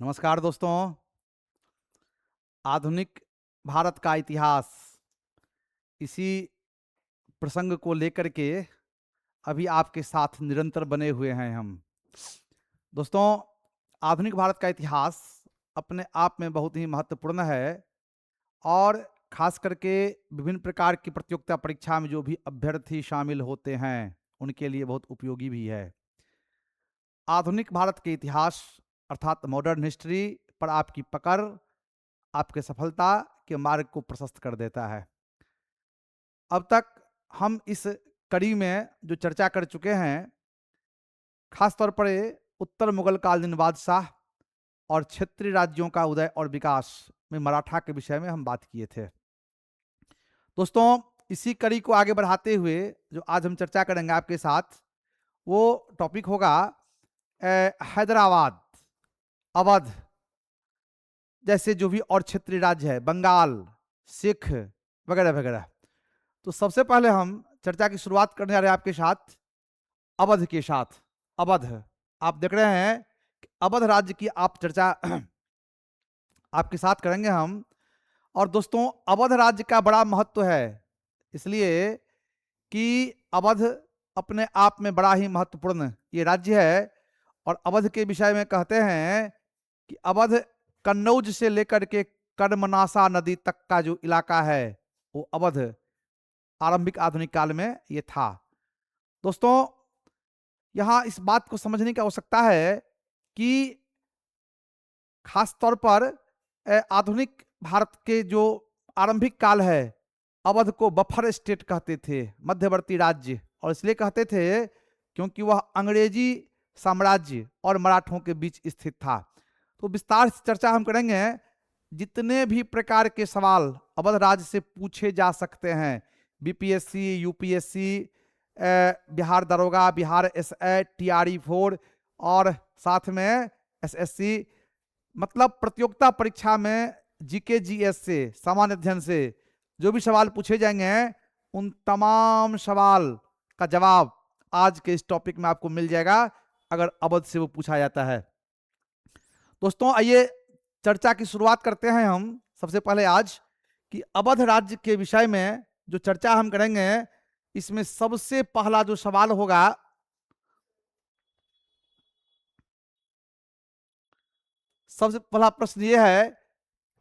नमस्कार दोस्तों। आधुनिक भारत का इतिहास, इसी प्रसंग को लेकर के अभी आपके साथ निरंतर बने हुए हैं हम। दोस्तों, आधुनिक भारत का इतिहास अपने आप में बहुत ही महत्वपूर्ण है और खास करके विभिन्न प्रकार की प्रतियोगिता परीक्षा में जो भी अभ्यर्थी शामिल होते हैं उनके लिए बहुत उपयोगी भी है। आधुनिक भारत के इतिहास अर्थात मॉडर्न हिस्ट्री पर आपकी पकड़ आपके सफलता के मार्ग को प्रशस्त कर देता है। अब तक हम इस कड़ी में जो चर्चा कर चुके हैं, खास तौर पर उत्तर मुगल कालीन बादशाह और क्षेत्रीय राज्यों का उदय और विकास में मराठा के विषय में हम बात किए थे। दोस्तों, इसी कड़ी को आगे बढ़ाते हुए जो आज हम चर्चा करेंगे आपके साथ, वो टॉपिक होगा हैदराबाद, अवध जैसे जो भी और क्षेत्रीय राज्य है, बंगाल, सिख वगैरह वगैरह। तो सबसे पहले हम चर्चा की शुरुआत करने जा रहे हैं आपके साथ अवध के साथ। अवध, आप देख रहे हैं कि अवध राज्य की आप चर्चा आपके साथ करेंगे हम। और दोस्तों, अवध राज्य का बड़ा महत्व है, इसलिए कि अवध अपने आप में बड़ा ही महत्वपूर्ण ये राज्य है। और अवध के विषय में कहते हैं कि अवध कन्नौज से लेकर के कर्मनाशा नदी तक का जो इलाका है वो अवध आरंभिक आधुनिक काल में ये था। दोस्तों, यहां इस बात को समझने की आवश्यकता है कि खास तौर पर आधुनिक भारत के जो आरंभिक काल है, अवध को बफर स्टेट कहते थे, मध्यवर्ती राज्य। और इसलिए कहते थे क्योंकि वह अंग्रेजी साम्राज्य और मराठों के बीच स्थित था। तो विस्तार से चर्चा हम करेंगे। जितने भी प्रकार के सवाल अवध राज्य से पूछे जा सकते हैं, बीपीएससी, यूपीएससी, बिहार दरोगा, बिहार एसए, टीआरई 4 और साथ में एसएससी, मतलब प्रतियोगिता परीक्षा में जीके जीएस से, सामान्य अध्ययन से जो भी सवाल पूछे जाएंगे, उन तमाम सवाल का जवाब आज के इस टॉपिक में आपको मिल जाएगा अगर अवध से वो पूछा जाता है। दोस्तों, आइए चर्चा की शुरुआत करते हैं हम सबसे पहले आज कि अवध राज्य के विषय में जो चर्चा हम करेंगे, इसमें सबसे पहला जो सवाल होगा, सबसे पहला प्रश्न ये है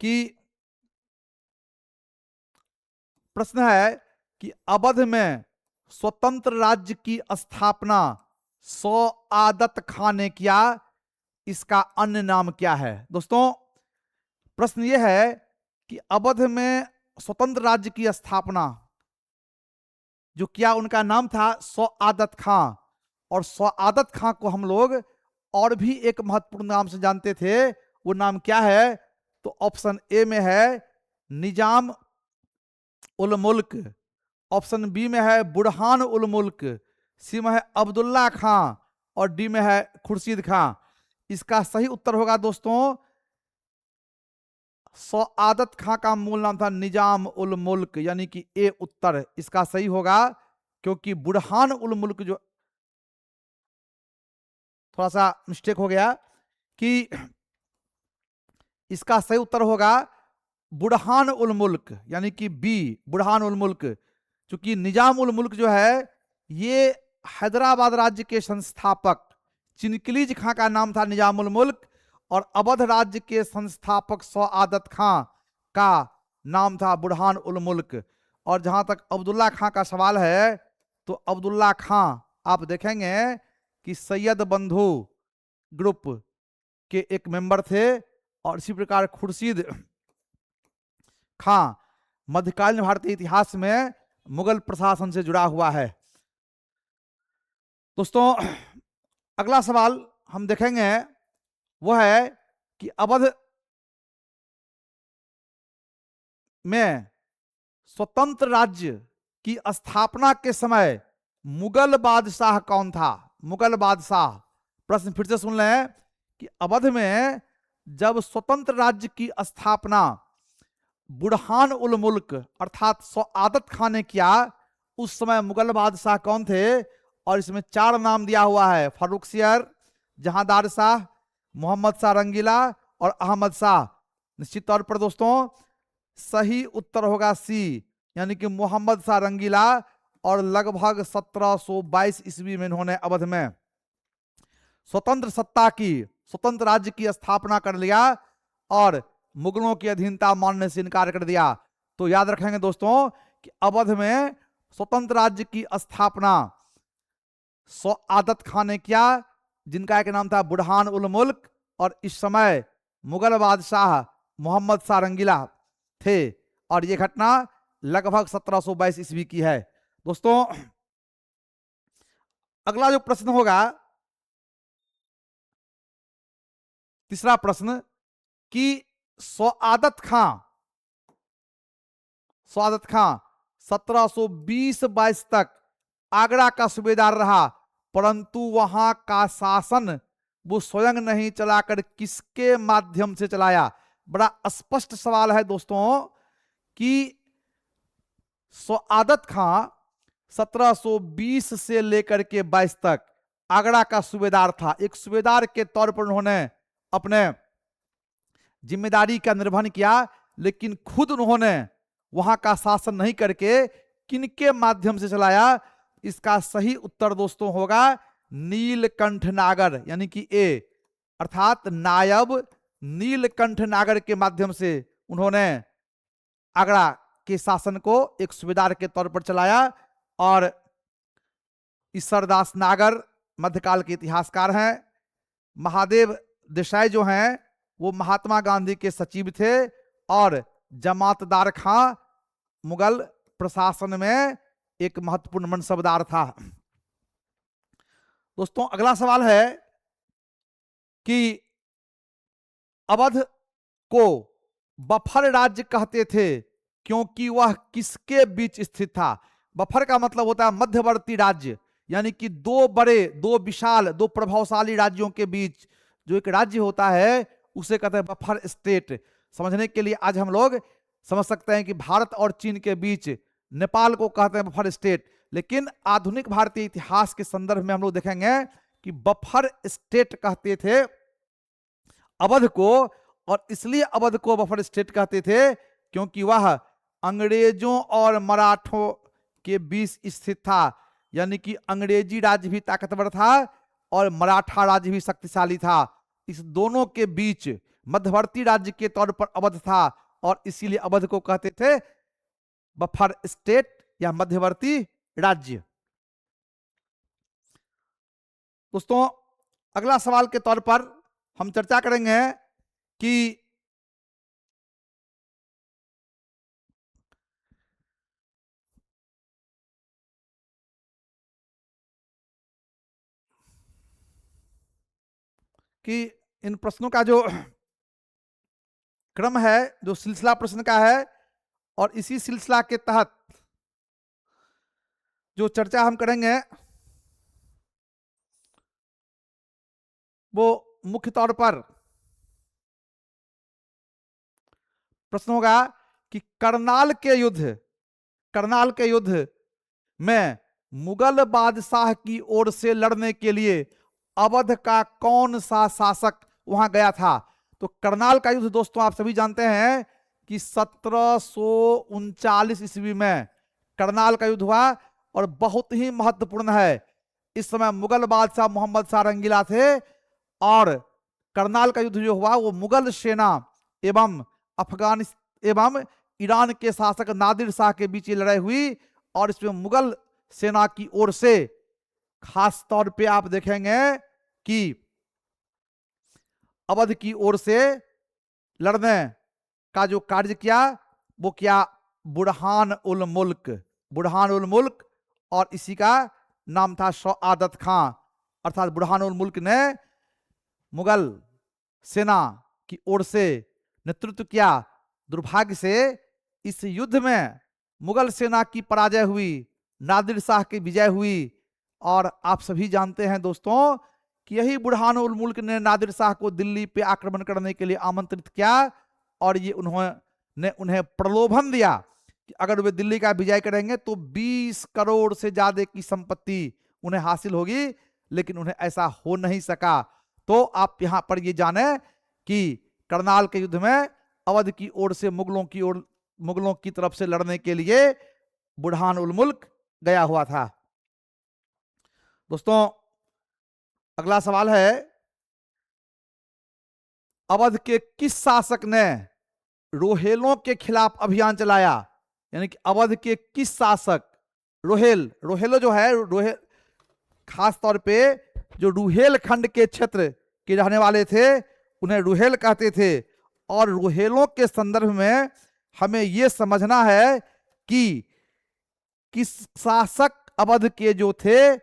कि प्रश्न है कि अवध में स्वतंत्र राज्य की स्थापना सआदत खां ने किया, इसका अन्य नाम क्या है। दोस्तों, प्रश्न यह है कि अवध में स्वतंत्र राज्य की स्थापना जो किया, उनका नाम था सआदत खां। और सआदत खां को हम लोग और भी एक महत्वपूर्ण नाम से जानते थे, वो नाम क्या है? तो ऑप्शन ए में है निजाम उल मुल्क, ऑप्शन बी में है बुरहान उल मुल्क, सी में है अब्दुल्ला खां और डी में है खुर्शीद खां। इसका सही उत्तर होगा दोस्तों, सआदत खां का मूल नाम था निजाम उल मुल्क, यानी कि ए उत्तर इसका सही होगा। क्योंकि बुरहान उल मुल्क जो, थोड़ा सा मिस्टेक हो गया, कि इसका सही उत्तर होगा बुरहान उल मुल्क, यानी कि बी, बुरहान उल मुल्क। क्योंकि निजाम उल मुल्क जो है ये हैदराबाद राज्य के संस्थापक चिनकिलीज खां का नाम था निजाम उल मुल्क, और अवध राज्य के संस्थापक सआदत खां का नाम था बुरहान उल मुल्क। और जहां तक अब्दुल्ला खां का सवाल है, तो अब्दुल्ला खां आप देखेंगे कि सैयद बंधु ग्रुप के एक मेंबर थे। और इसी प्रकार खुर्शीद खां मध्यकालीन भारतीय इतिहास में मुगल प्रशासन से जुड़ा हुआ है। दोस्तों, अगला सवाल हम देखेंगे वह है कि अवध में स्वतंत्र राज्य की स्थापना के समय मुगल बादशाह कौन था? मुगल बादशाह, प्रश्न फिर से सुन लें कि अवध में जब स्वतंत्र राज्य की स्थापना बुरहान उल मुल्क अर्थात सआदत खां ने किया, उस समय मुगल बादशाह कौन थे? और इसमें 4 नाम दिया हुआ है, फर्रुखसियर, जहांदार शाह, मोहम्मद शाह रंगीला और अहमद शाह। निश्चित तौर पर दोस्तों सही उत्तर होगा सी, यानी कि मोहम्मद शाह रंगीला। और लगभग 1722 ईस्वी में इन्होंने अवध में स्वतंत्र सत्ता की, स्वतंत्र राज्य की स्थापना कर लिया और मुगलों की अधीनता मानने से इनकार कर दिया। तो याद रखेंगे दोस्तों कि अवध में स्वतंत्र राज्य की स्थापना आदत खान ने किया, जिनका एक नाम था बुरहान उल मुल्क, और इस समय मुगल बादशाह मोहम्मद शाह रंगीला थे। और यह घटना लगभग 1722 ईस्वी की है। दोस्तों अगला जो प्रश्न होगा, तीसरा प्रश्न, कि सआदत खां 1720-22 तक आगरा का सूबेदार रहा, परंतु वहां का शासन वो स्वयं नहीं चलाकर किसके माध्यम से चलाया? बड़ा स्पष्ट सवाल है दोस्तों कि सआदत खां 1720 से लेकर के 22 तक आगरा का सूबेदार था। एक सूबेदार के तौर पर उन्होंने अपने जिम्मेदारी का निर्वहन किया, लेकिन खुद उन्होंने वहां का शासन नहीं करके किनके माध्यम से चलाया? इसका सही उत्तर दोस्तों होगा नीलकंठ नागर, यानी कि ए, अर्थात नायब नीलकंठ नागर के माध्यम से उन्होंने आगरा के शासन को एक सूबेदार के तौर पर चलाया। और ईश्वरदास नागर मध्यकाल के इतिहासकार हैं। महादेव देसाई जो हैं वो महात्मा गांधी के सचिव थे, और जमातदार खां मुगल प्रशासन में एक महत्वपूर्ण मनसबदार था। दोस्तों अगला सवाल है कि अवध को बफर राज्य कहते थे क्योंकि वह किसके बीच स्थित था? बफर का मतलब होता है मध्यवर्ती राज्य, यानी कि दो बड़े, दो विशाल, दो प्रभावशाली राज्यों के बीच जो एक राज्य होता है उसे कहते हैं बफर स्टेट। समझने के लिए आज हम लोग समझ सकते हैं कि भारत और चीन के बीच नेपाल को कहते हैं बफर स्टेट, लेकिन आधुनिक भारतीय इतिहास के संदर्भ में हम लोग देखेंगे कि बफर स्टेट कहते थे अवध को। और इसलिए अवध को बफर स्टेट कहते थे क्योंकि वह अंग्रेजों और मराठों के बीच स्थित था, यानी कि अंग्रेजी राज्य भी ताकतवर था और मराठा राज्य भी शक्तिशाली था। इस दोनों के बीच मध्यवर्ती राज्य के तौर पर अवध था, और इसीलिए अवध को कहते थे बफर स्टेट या मध्यवर्ती राज्य। दोस्तों अगला सवाल के तौर पर हम चर्चा करेंगे कि इन प्रश्नों का जो क्रम है, जो सिलसिला प्रश्न का है, और इसी सिलसिला के तहत जो चर्चा हम करेंगे वो मुख्य तौर पर प्रश्न होगा कि करनाल के युद्ध में मुगल बादशाह की ओर से लड़ने के लिए अवध का कौन सा शासक वहां गया था? तो करनाल का युद्ध दोस्तों आप सभी जानते हैं कि 1739 ईस्वी में करनाल का युद्ध हुआ, और बहुत ही महत्वपूर्ण है। इस समय मुगल बादशाह मोहम्मद शाह रंगीला थे, और करनाल का युद्ध जो हुआ वो मुगल सेना एवं अफगानिस्तान एवं ईरान के शासक नादिर शाह के बीच लड़ाई हुई। और इसमें मुगल सेना की ओर से खास तौर पे आप देखेंगे कि अवध की ओर से लड़ने का जो कार्य किया वो क्या? बुरहान उल मुल्क, और इसी का नाम था सआदत खां। अर्थात बुरहान उल मुल्क ने मुगल सेना की ओर से नेतृत्व किया। दुर्भाग्य से इस युद्ध में मुगल सेना की पराजय हुई, नादिर शाह की विजय हुई। और आप सभी जानते हैं दोस्तों कि यही बुरहान उल मुल्क ने नादिर शाह को दिल्ली पे आक्रमण करने के लिए आमंत्रित किया, और ये उन्होंने उन्हें प्रलोभन दिया कि अगर वे दिल्ली का विजय करेंगे तो 20 करोड़ से ज्यादा की संपत्ति उन्हें हासिल होगी, लेकिन उन्हें ऐसा हो नहीं सका। तो आप यहां पर ये जाने कि करनाल के युद्ध में अवध की ओर से मुगलों की तरफ से लड़ने के लिए बुरहान उल मुल्क गया हुआ था। दोस्तों अगला सवाल है, अवध के किस शासक ने रोहेलों के खिलाफ अभियान चलाया? यानी कि अवध के किस शासक, रोहेलो जो है, रोहेल खास तौर पे जो रुहेल खंड के क्षेत्र के रहने वाले थे उन्हें रुहेल कहते थे। और रुहेलों के संदर्भ में हमें यह समझना है कि किस शासक अवध के जो थे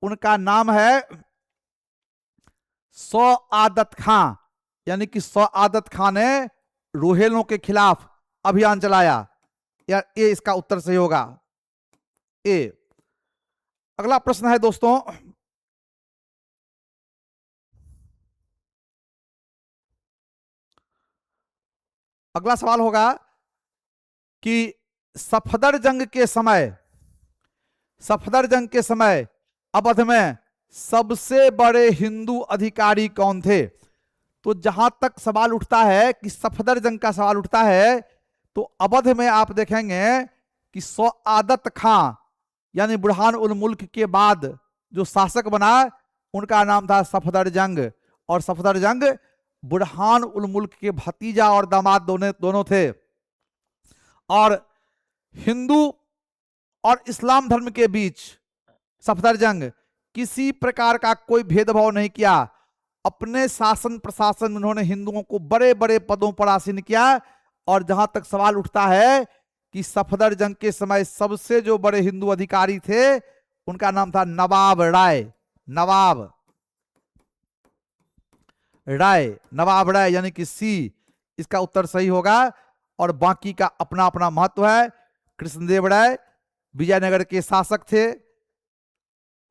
उनका नाम है सआदत खां। यानी कि सआदत खां ने रुहेलों के खिलाफ अभियान चलाया। या ए इसका उत्तर सही होगा, ए। अगला प्रश्न है दोस्तों, अगला सवाल होगा कि सफदर जंग के समय अवध में सबसे बड़े हिंदू अधिकारी कौन थे? तो जहां तक सवाल उठता है कि सफदर जंग का सवाल उठता है, तो अवध में आप देखेंगे कि सआदत खां यानी बुरहान उल मुल्क के बाद जो शासक बना उनका नाम था सफदर जंग। और सफदर जंग बुरहान उल मुल्क के भतीजा और दामाद दोनों थे। और हिंदू और इस्लाम धर्म के बीच सफदर जंग किसी प्रकार का कोई भेदभाव नहीं किया। अपने शासन प्रशासन में उन्होंने हिंदुओं को बड़े बड़े पदों पर आसीन किया। और जहां तक सवाल उठता है कि सफदर जंग के समय सबसे जो बड़े हिंदू अधिकारी थे उनका नाम था नवाब राय। नवाब राय यानी कि सी, इसका उत्तर सही होगा। और बाकी का अपना अपना महत्व है। कृष्णदेव राय विजयनगर के शासक थे।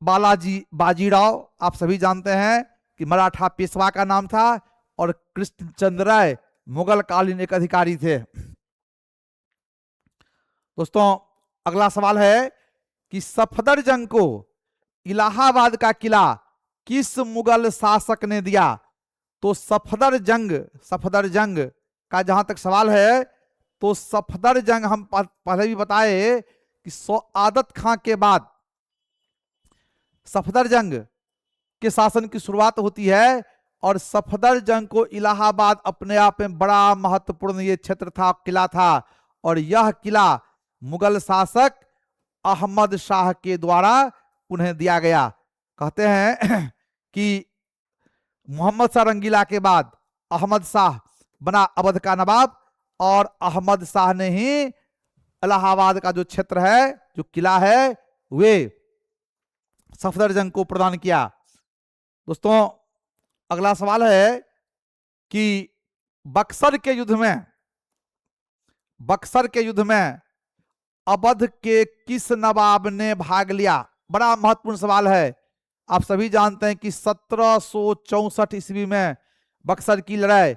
बाजीराव आप सभी जानते हैं कि मराठा पेशवा का नाम था। और कृष्णचंद्र राय मुगल कालीन एक अधिकारी थे। दोस्तों अगला सवाल है कि सफदर जंग को इलाहाबाद का किला किस मुगल शासक ने दिया? तो सफदर जंग का जहां तक सवाल है, तो सफदर जंग हम पहले भी बताए कि सआदत खां के बाद सफदर जंग के शासन की शुरुआत होती है। और सफदर जंग को इलाहाबाद अपने आप में बड़ा महत्वपूर्ण ये क्षेत्र था, किला था। और यह किला मुगल शासक अहमद शाह के द्वारा उन्हें दिया गया। कहते हैं कि मोहम्मद शाह रंगीला के बाद अहमद शाह बना अवध का नवाब। और अहमद शाह ने ही इलाहाबाद का जो क्षेत्र है, जो किला है, वे सफदर जंग को प्रदान किया। दोस्तों अगला सवाल है कि बक्सर के युद्ध में अवध के किस नवाब ने भाग लिया? बड़ा महत्वपूर्ण सवाल है। आप सभी जानते हैं कि 1764 ईस्वी में बक्सर की लड़ाई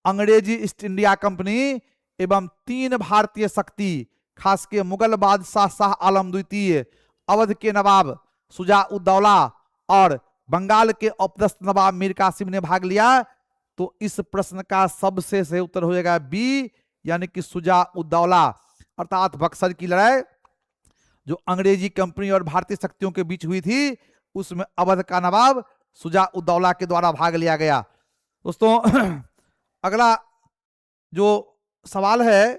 अंग्रेजी ईस्ट इंडिया कंपनी एवं 3 भारतीय शक्ति, खास के मुगल बादशाह शाह आलम द्वितीय, अवध के नवाब शुजा-उद-दौला और बंगाल के अपदस्थ नवाब मीर कासिम ने भाग लिया। तो इस प्रश्न का सबसे सही उत्तर हो जाएगा बी, यानी कि शुजा-उद-दौला। अर्थात बक्सर की लड़ाई जो अंग्रेजी कंपनी और भारतीय शक्तियों के बीच हुई थी, उसमें अवध का नवाब शुजा-उद-दौला के द्वारा भाग लिया गया। दोस्तों अगला जो सवाल है,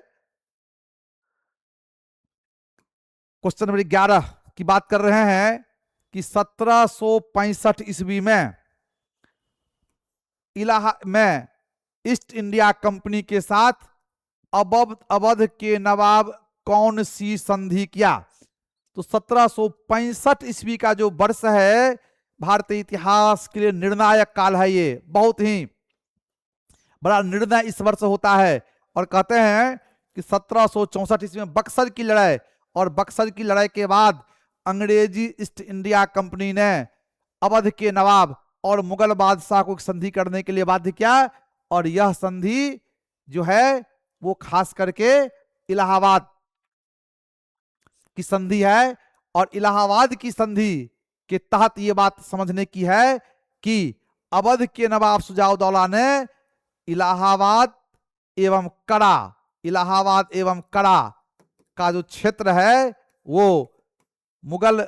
क्वेश्चन नंबर 11 की बात कर रहे हैं कि 1765 ईस्वी में में ईस्ट इंडिया कंपनी के साथ अवध के नवाब कौन सी संधि किया? तो 1765 ईस्वी का जो वर्ष है भारतीय इतिहास के लिए निर्णायक काल है। ये बहुत ही बड़ा निर्णय इस वर्ष होता है। और कहते हैं कि 1764 ईस्वी में बक्सर की लड़ाई, और बक्सर की लड़ाई के बाद अंग्रेजी ईस्ट इंडिया कंपनी ने अवध के नवाब और मुगल बादशाह को संधि करने के लिए बाध्य किया। और यह संधि जो है वो खास करके इलाहाबाद की संधि है। और इलाहाबाद की संधि के तहत यह बात समझने की है कि अवध के नवाब शुजा-उद-दौला ने इलाहाबाद एवं कड़ा, इलाहाबाद एवं कड़ा का जो क्षेत्र है वो मुगल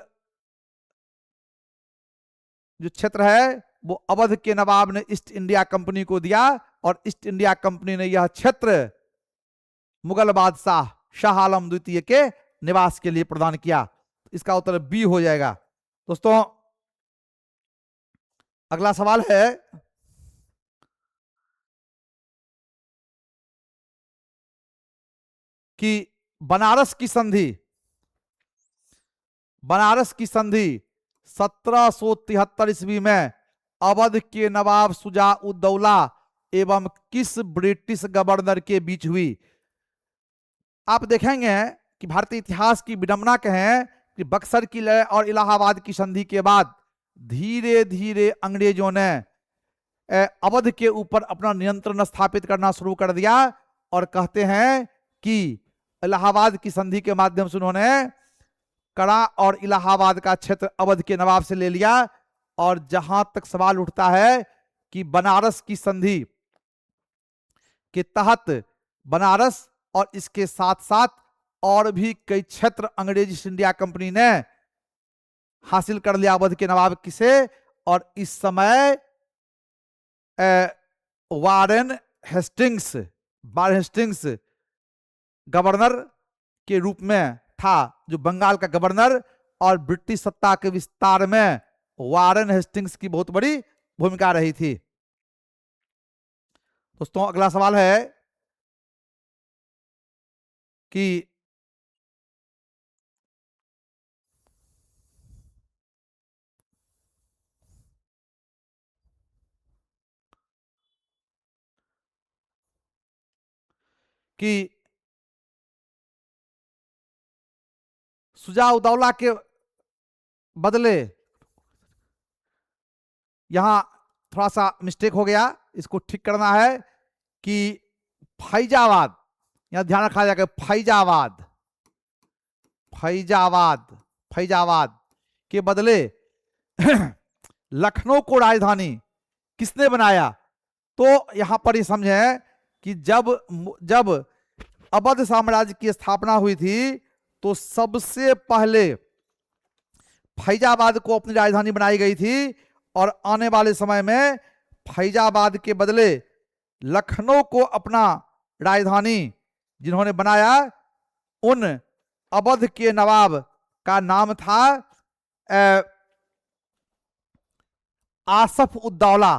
जो क्षेत्र है वो अवध के नवाब ने ईस्ट इंडिया कंपनी को दिया और ईस्ट इंडिया कंपनी ने यह क्षेत्र मुगल बादशाह शाह आलम द्वितीय के निवास के लिए प्रदान किया। इसका उत्तर बी हो जाएगा। दोस्तों अगला सवाल है कि बनारस की संधि, बनारस की संधि 1773 ईस्वी में अवध के नवाब शुजा उद दौला एवं किस ब्रिटिश गवर्नर के बीच हुई? आप देखेंगे कि भारतीय इतिहास की विडंबना कहें कि बक्सर की लड़ाई और इलाहाबाद की संधि के बाद धीरे धीरे अंग्रेजों ने अवध के ऊपर अपना नियंत्रण स्थापित करना शुरू कर दिया और कहते हैं कि इलाहाबाद की संधि के माध्यम से उन्होंने कड़ा और इलाहाबाद का क्षेत्र अवध के नवाब से ले लिया। और जहां तक सवाल उठता है कि बनारस की संधि के तहत बनारस और इसके साथ साथ और भी कई क्षेत्र अंग्रेज ईस्ट इंडिया कंपनी ने हासिल कर लिया अवध के नवाब किसे, और इस समय Warren Hastings, Warren Hastings governor के रूप में था, जो बंगाल का गवर्नर, और ब्रिटिश सत्ता के विस्तार में वारेन हेस्टिंग्स की बहुत बड़ी भूमिका रही थी। दोस्तों अगला सवाल है कि कि शुजा उद दौला के बदले, यहां थोड़ा सा मिस्टेक हो गया, इसको ठीक करना है कि फैजाबाद, यहां ध्यान रखा जाएगा, फैजाबाद, फैजाबाद, फैजाबाद के बदले लखनऊ को राजधानी किसने बनाया? तो यहां पर ये समझें कि जब अवध साम्राज्य की स्थापना हुई थी तो सबसे पहले फैजाबाद को अपनी राजधानी बनाई गई थी, और आने वाले समय में फैजाबाद के बदले लखनऊ को अपना राजधानी जिन्होंने बनाया उन अवध के नवाब का नाम था आसफ उद दौला,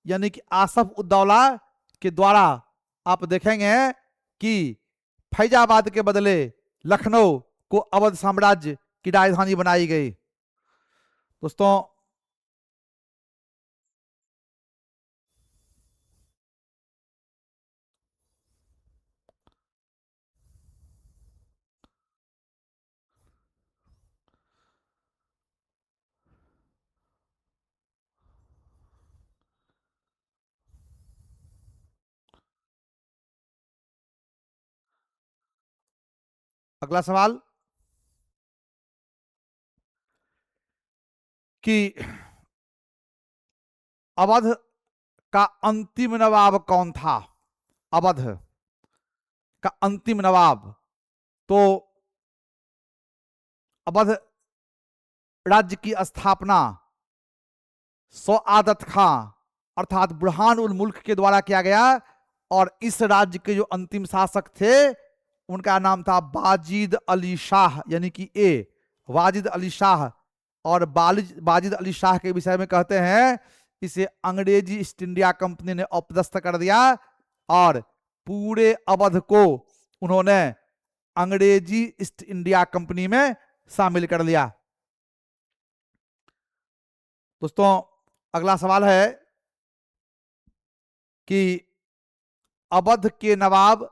यानी कि आसफ उद दौला के द्वारा आप देखेंगे कि फैजाबाद के बदले लखनऊ को अवध साम्राज्य की राजधानी बनाई गई। दोस्तों अगला सवाल कि अवध का अंतिम नवाब कौन था? अवध का अंतिम नवाब, तो अवध राज्य की स्थापना सआदत खां अर्थात बुरहान उल मुल्क के द्वारा किया गया, और इस राज्य के जो अंतिम शासक थे उनका नाम था बाजिद अली शाह, यानी कि ए वाजिद अली शाह। और बाजिद अली शाह के विषय में कहते हैं इसे अंग्रेजी ईस्ट इंडिया कंपनी ने अपदस्थ कर दिया और पूरे अवध को उन्होंने अंग्रेजी ईस्ट इंडिया कंपनी में शामिल कर लिया। दोस्तों अगला सवाल है कि अवध के नवाब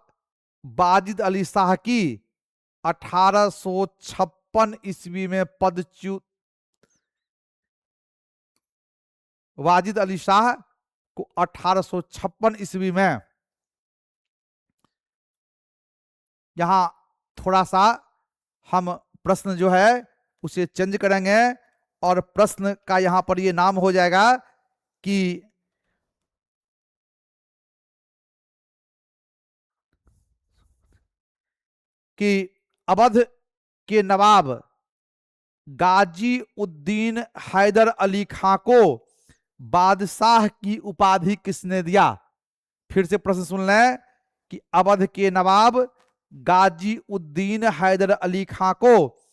बाजिद अली शाह की 1856 ईस्वी में पदच्युत, वाजिद अली शाह को 1856 ईस्वी में, यहां थोड़ा सा हम प्रश्न जो है उसे चेंज करेंगे और प्रश्न का यहां पर ये नाम हो जाएगा कि कि अवध के नवाब गाजी उद्दीन हैदर अली खां को बादशाह की उपाधि किसने दिया? फिर से प्रश्न सुन लें कि अवध के नवाब गाजी उद्दीन हैदर अली खां को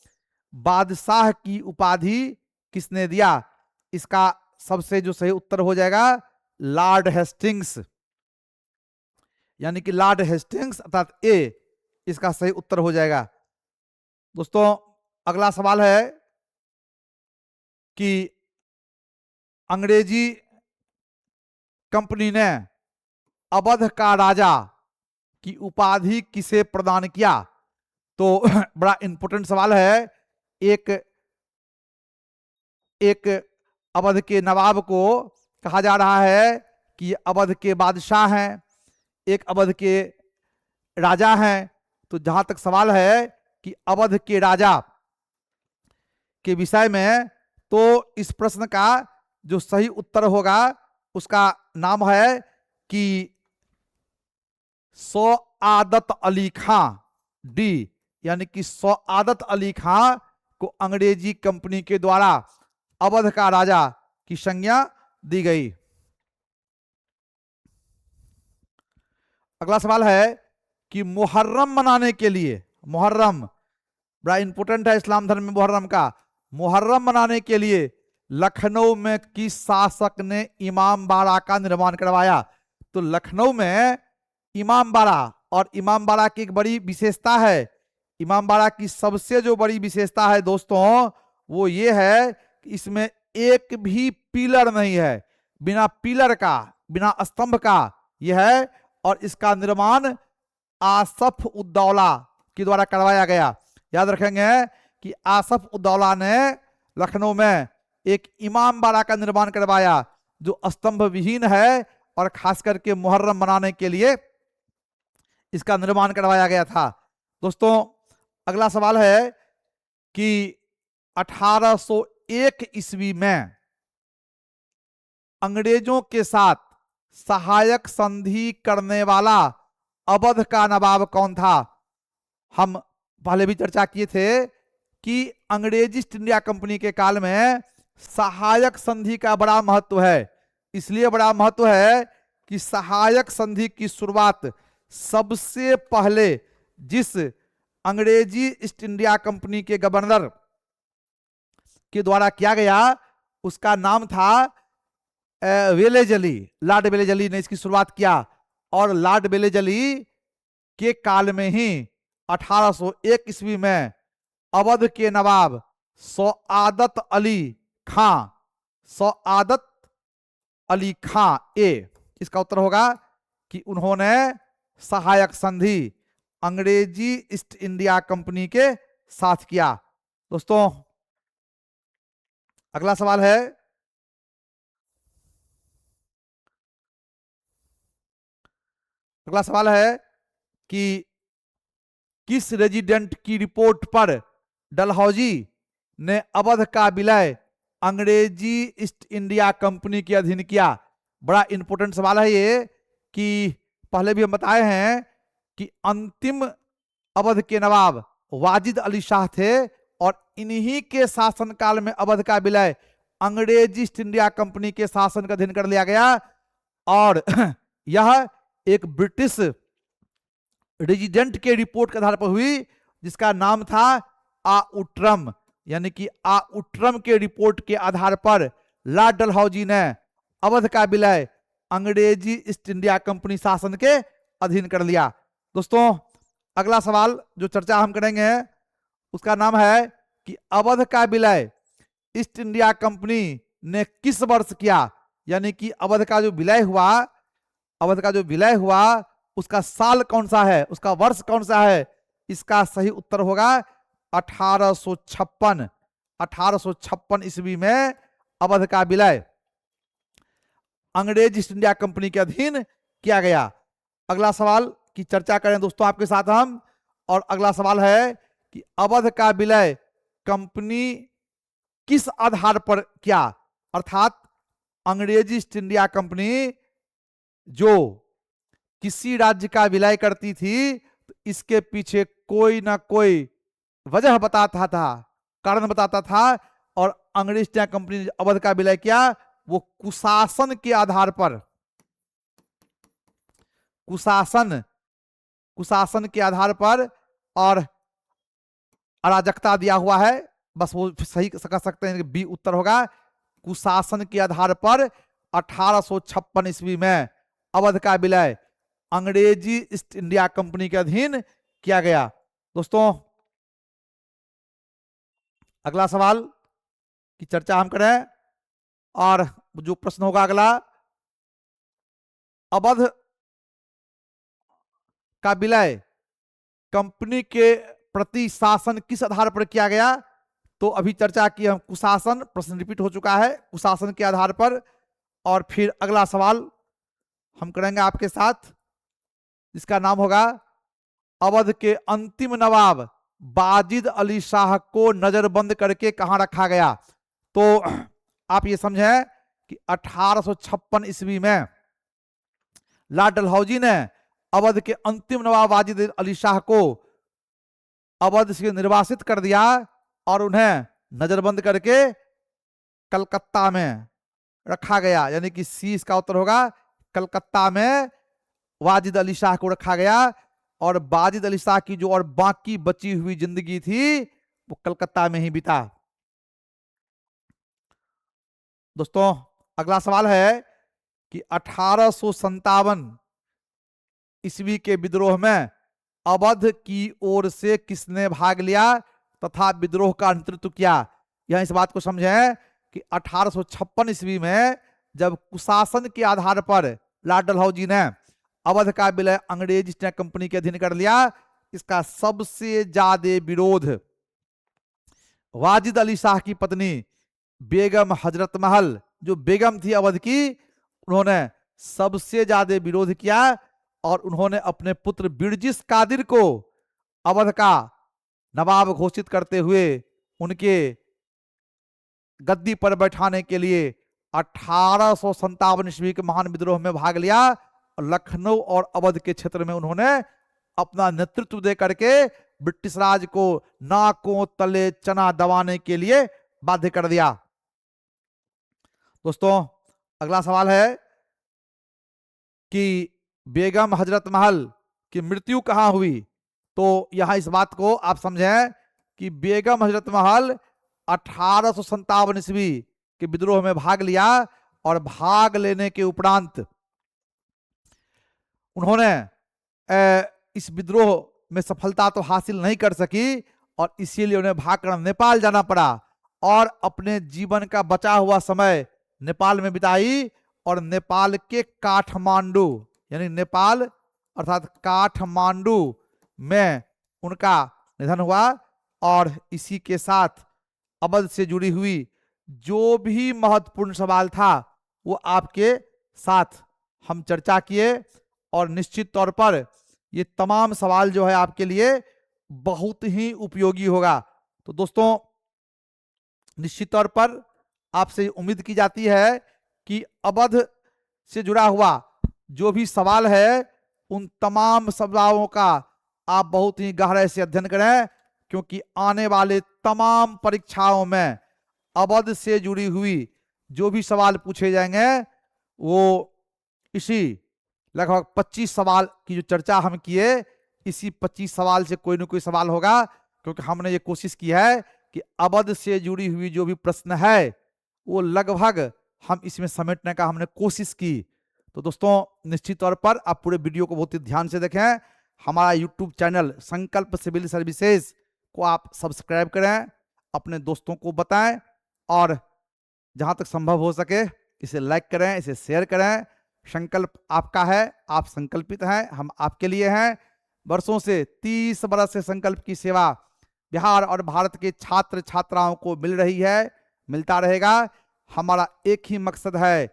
बादशाह की उपाधि किसने दिया? इसका सबसे जो सही उत्तर हो जाएगा लॉर्ड हेस्टिंग्स, यानी कि लॉर्ड हेस्टिंग्स अर्थात ए इसका सही उत्तर हो जाएगा। दोस्तों अगला सवाल है कि अंग्रेजी कंपनी ने अवध का राजा की उपाधि किसे प्रदान किया? तो बड़ा इंपॉर्टेंट सवाल है। एक अवध के नवाब को कहा जा रहा है कि अवध के बादशाह हैं, एक अवध के राजा हैं। तो जहां तक सवाल है कि अवध के राजा के विषय में, तो इस प्रश्न का जो सही उत्तर होगा उसका नाम है कि सआदत अली खां, डी, यानी कि सआदत अली खां को अंग्रेजी कंपनी के द्वारा अवध का राजा की संज्ञा दी गई। अगला सवाल है कि मुहर्रम मनाने के लिए, मुहर्रम बड़ा इंपॉर्टेंट है इस्लाम धर्म में मुहर्रम का, मुहर्रम मनाने के लिए लखनऊ में किस शासक ने इमाम बाड़ा का निर्माण करवाया? तो लखनऊ में इमाम बाड़ा, और इमाम बाड़ा की एक बड़ी विशेषता है, इमाम बाड़ा की सबसे जो बड़ी विशेषता है दोस्तों वो ये है कि इसमें एक भी पिलर नहीं है, बिना पिलर का, बिना स्तंभ का यह है, और इसका निर्माण आसफ उद्दौला के द्वारा करवाया गया। याद रखेंगे कि आसफ उद्दौला ने लखनऊ में एक इमाम बाड़ा का निर्माण करवाया जो स्तंभ विहीन है, और खास करके मुहर्रम मनाने के लिए इसका निर्माण करवाया गया था। दोस्तों अगला सवाल है कि 1801 ईस्वी में अंग्रेजों के साथ सहायक संधि करने वाला अवध का नवाब कौन था? हम पहले भी चर्चा किए थे कि अंग्रेजी ईस्ट इंडिया कंपनी के काल में सहायक संधि का बड़ा महत्व है। इसलिए बड़ा महत्व है कि सहायक संधि की शुरुआत सबसे पहले जिस अंग्रेजी ईस्ट इंडिया कंपनी के गवर्नर के द्वारा किया गया उसका नाम था वेलेजली, लॉर्ड वेलेजली ने इसकी शुरुआत किया, और लॉर्ड वेलेजली के काल में ही 1801 ईस्वी में अवध के नवाब सआदत अली खां, सआदत अली खां ए इसका उत्तर होगा कि उन्होंने सहायक संधि अंग्रेजी ईस्ट इंडिया कंपनी के साथ किया। दोस्तों अगला सवाल है कि किस रेजिडेंट की रिपोर्ट पर डलहौजी ने अवध का विलय अंग्रेजी ईस्ट इंडिया कंपनी के अधीन किया? बड़ा इंपॉर्टेंट सवाल है ये, कि पहले भी हम बताए हैं कि अंतिम अवध के नवाब वाजिद अली शाह थे, और इन्हीं के शासनकाल में अवध का विलय अंग्रेजी ईस्ट इंडिया कंपनी के शासन का अधीन कर लिया गया, और यह एक ब्रिटिश रेजिडेंट के रिपोर्ट के आधार पर हुई जिसका नाम था आउट्रम, यानी कि आउट्रम के रिपोर्ट के आधार पर लॉर्ड डलहौजी ने अवध का विलय अंग्रेजी ईस्ट इंडिया कंपनी शासन के अधीन कर लिया। दोस्तों अगला सवाल जो चर्चा हम करेंगे उसका नाम है कि अवध का विलय ईस्ट इंडिया कंपनी ने किस वर्ष किया? यानी कि अवध का जो विलय हुआ उसका साल कौन सा है, उसका वर्ष कौन सा है? इसका सही उत्तर होगा 1856 ईस्वी में अवध का विलय अंग्रेज ईस्ट इंडिया कंपनी के अधीन किया गया। अगला सवाल की चर्चा करें दोस्तों आपके साथ हम, और अगला सवाल है कि अवध का विलय कंपनी किस आधार पर किया? अर्थात अंग्रेजी ईस्ट इंडिया कंपनी जो किसी राज्य का विलय करती थी तो इसके पीछे कोई ना कोई वजह बताता था, कारण बताता था, और अंग्रेज ईस्ट इंडिया कंपनी ने अवध का विलय किया वो कुशासन के आधार पर, कुशासन कुशासन के आधार पर, और अराजकता दिया हुआ है, बस वो सही कर सकते हैं कि बी उत्तर होगा। कुशासन के आधार पर 1856 ईस्वी में अवध का विलय अंग्रेजी ईस्ट इंडिया कंपनी के अधीन किया गया। दोस्तों अगला सवाल की चर्चा हम करें, और जो प्रश्न होगा अगला, अवध का विलय कंपनी के प्रति शासन किस आधार पर किया गया? तो अभी चर्चा की हम कुशासन, प्रश्न रिपीट हो चुका है, कुशासन के आधार पर। और फिर अगला सवाल हम करेंगे आपके साथ, जिसका नाम होगा अवध के अंतिम नवाब बाजिद अली शाह को नजरबंद करके कहां रखा गया? तो आप ये समझें कि 1856 ईस्वी में लॉर्ड डलहौजी ने अवध के अंतिम नवाब बाजिद अली शाह को अवध से निर्वासित कर दिया और उन्हें नजरबंद करके कलकत्ता में रखा गया, यानी कि सी इसका उत्तर होगा, कलकत्ता में वाजिद अली शाह को रखा गया। और वाजिद अली शाह की जो और बाकी बची हुई जिंदगी थी वो कलकत्ता में ही बीता। दोस्तों अगला सवाल है कि 1857 ईस्वी के विद्रोह में अवध की ओर से किसने भाग लिया तथा विद्रोह का नेतृत्व किया? यह इस बात को समझें कि 1856 ईस्वी में जब कुशासन के आधार पर लॉर्ड डलहौजी ने अवध का विलय अंग्रेज ईस्ट इंडिया कंपनी के अधीन कर लिया, इसका सबसे ज्यादा विरोध वाजिद अली शाह की पत्नी बेगम हजरत महल, जो बेगम थी अवध की, उन्होंने सबसे ज्यादा विरोध किया और उन्होंने अपने पुत्र बिरजिस कादिर को अवध का नवाब घोषित करते हुए उनके गद्दी पर बैठाने के लिए 1857 ईस्वी के महान विद्रोह में भाग लिया। लखनऊ और अवध के क्षेत्र में उन्होंने अपना नेतृत्व दे करके ब्रिटिश राज को नाकों तले चना दबाने के लिए बाध्य कर दिया। दोस्तों अगला सवाल है कि बेगम हजरत महल की मृत्यु कहां हुई? तो यहां इस बात को आप समझें कि बेगम हजरत महल 1857 ईस्वी के विद्रोह में भाग लिया और भाग लेने के उपरांत उन्होंने इस विद्रोह में सफलता तो हासिल नहीं कर सकी और इसीलिए उन्हें भागकर नेपाल जाना पड़ा और अपने जीवन का बचा हुआ समय नेपाल में बिताई और नेपाल के काठमांडू, यानी नेपाल अर्थात काठमांडू में उनका निधन हुआ। और इसी के साथ अवध से जुड़ी हुई जो भी महत्वपूर्ण सवाल था वो आपके साथ हम चर्चा किए और निश्चित तौर पर ये तमाम सवाल जो है आपके लिए बहुत ही उपयोगी होगा। तो दोस्तों निश्चित तौर पर आपसे उम्मीद की जाती है कि अवध से जुड़ा हुआ जो भी सवाल है उन तमाम सवालों का आप बहुत ही गहराई से अध्ययन करें, क्योंकि आने वाले तमाम परीक्षाओं में अवध से जुड़ी हुई जो भी सवाल पूछे जाएंगे वो इसी लगभग 25 सवाल की जो चर्चा हम किए, इसी 25 सवाल से कोई ना कोई सवाल होगा, क्योंकि हमने ये कोशिश की है कि अवध से जुड़ी हुई जो भी प्रश्न है वो लगभग हम इसमें समेटने का हमने कोशिश की। तो दोस्तों निश्चित तौर पर आप पूरे वीडियो को बहुत ही ध्यान से देखें। हमारा यूट्यूब चैनल संकल्प सिविल सर्विसेज को आप सब्सक्राइब करें, अपने दोस्तों को बताएं और जहां तक संभव हो सके इसे लाइक करें, इसे शेयर करें। संकल्प आपका है, आप संकल्पित हैं, हम आपके लिए हैं। वर्षों से 30 बरस से संकल्प की सेवा बिहार और भारत के छात्र छात्राओं को मिल रही है, मिलता रहेगा। हमारा एक ही मकसद है,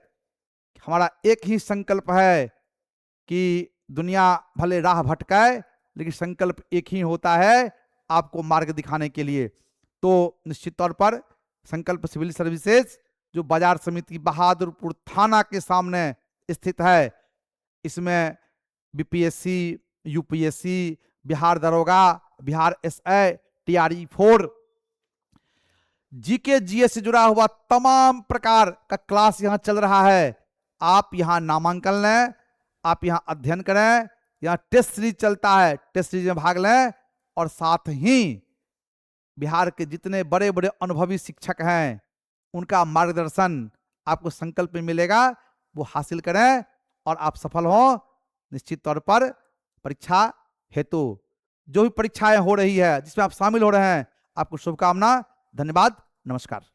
हमारा एक ही संकल्प है कि दुनिया भले राह भटकाए लेकिन संकल्प एक ही होता है, आपको मार्ग दिखाने के लिए। तो निश्चित तौर पर संकल्प सिविल सर्विसेज जो बाजार समिति बहादुरपुर थाना के सामने स्थित है, इसमें बीपीएससी, यूपीएससी, बिहार दरोगा, Bihar SI, TRE 4, GK GS से जुड़ा हुआ तमाम प्रकार का क्लास यहां चल रहा है। आप यहां नामांकन लें, आप यहां अध्ययन करें, यहां टेस्ट सीरीज चलता है, टेस्ट सीरीज में भाग लें, और साथ ही बिहार के जितने बड़े बड़े अनुभवी शिक्षक हैं उनका मार्गदर्शन आपको संकल्प में मिलेगा, वो हासिल करें और आप सफल हो निश्चित तौर पर। परीक्षा हेतु जो भी परीक्षाएं हो रही है जिसमें आप शामिल हो रहे हैं, आपको शुभकामना। धन्यवाद, नमस्कार।